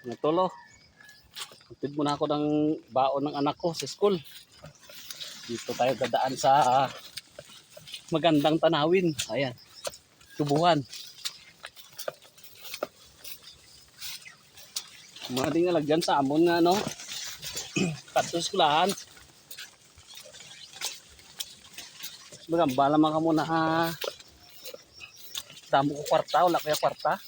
Natolo. Hatid muna ako ng baon ng anak ko sa school. Dito tayo dadaan sa magandang tanawin. Ayan. Tubuhan. Mga di nga lagyan sa amon nga no. Kato skulahan. Magambala man ka muna ha. Damo ko kwarta, wala kaya kwarta.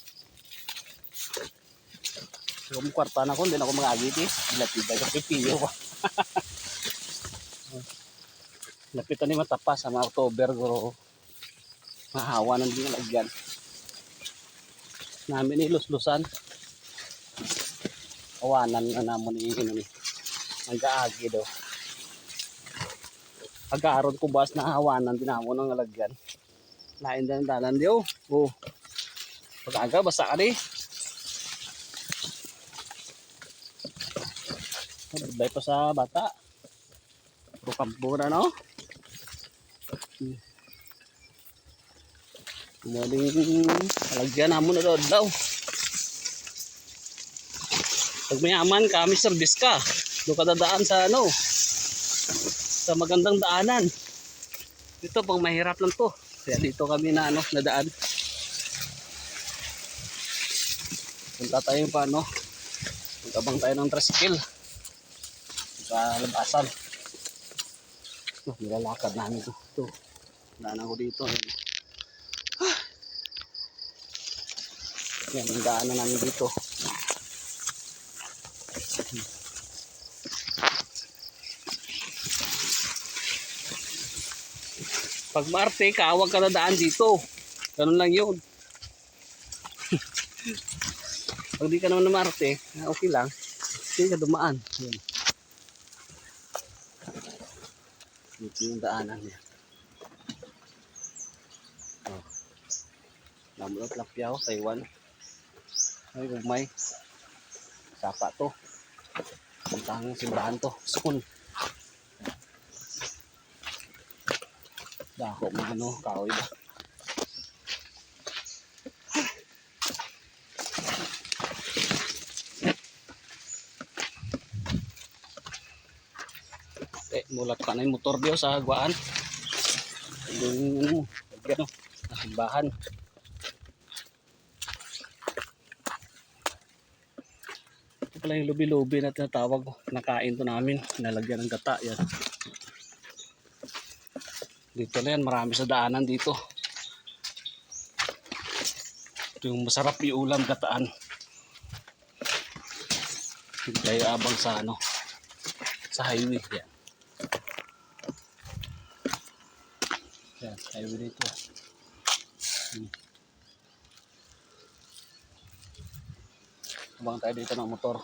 Kung kwarta na ko, hindi na ako mag-agit eh. Lapit ka pipiyo ko. Lapitan ni matapas sa mga October guro. Mahawa ng di nalagyan. Namin ilus-lusan. Awanan na namon ni nag-aagi daw. Pag-aaron ko bas na hawanan din namon ng nalagyan. Lain din dalan di oh. Pag-aga basta ka di. Bay pa sa bata. Puro kampo na no. Muling alagyan namon na daw. Pag mayaman ka, may service ka. Doon ka dadaan sa ano. Sa magandang daanan. Dito pang mahirap lang to. Kaya dito kami na ano, nadaan. Punta tayo pa ano. Magkabang tayo ng tricycle. Sa labasan. Nilalakad namin ito. Ito. Daanan ko dito. Yan, ang daanan namin dito. Pag maarte ka, huwag ka nadaan dito. Ganun lang yun. Pag di ka naman na maarte, okay lang. Hindi ka dumaan. Yan. Dito yung daanan niya. Oh. Namulot Lapyaw, Taiwan. Ay, gugmay. Sapa to. Puntang simbahan to. Sukun. Dako mo ano, kahoy ba? Mulat ka na yung motor diyo sa hagwaan. Yung ano, lagyan o, nasimbahan. Ito pala yung lubi-lubi na tinatawag ko. Nakain to namin, nalagyan ng gata. Yan. Dito na yan, marami sa daanan dito. Ito yung masarap yung ulam gataan. Hindi tayo abang sa ano, sa highway. Yan. Yan, highway dito. Abang tayo dito ng motor.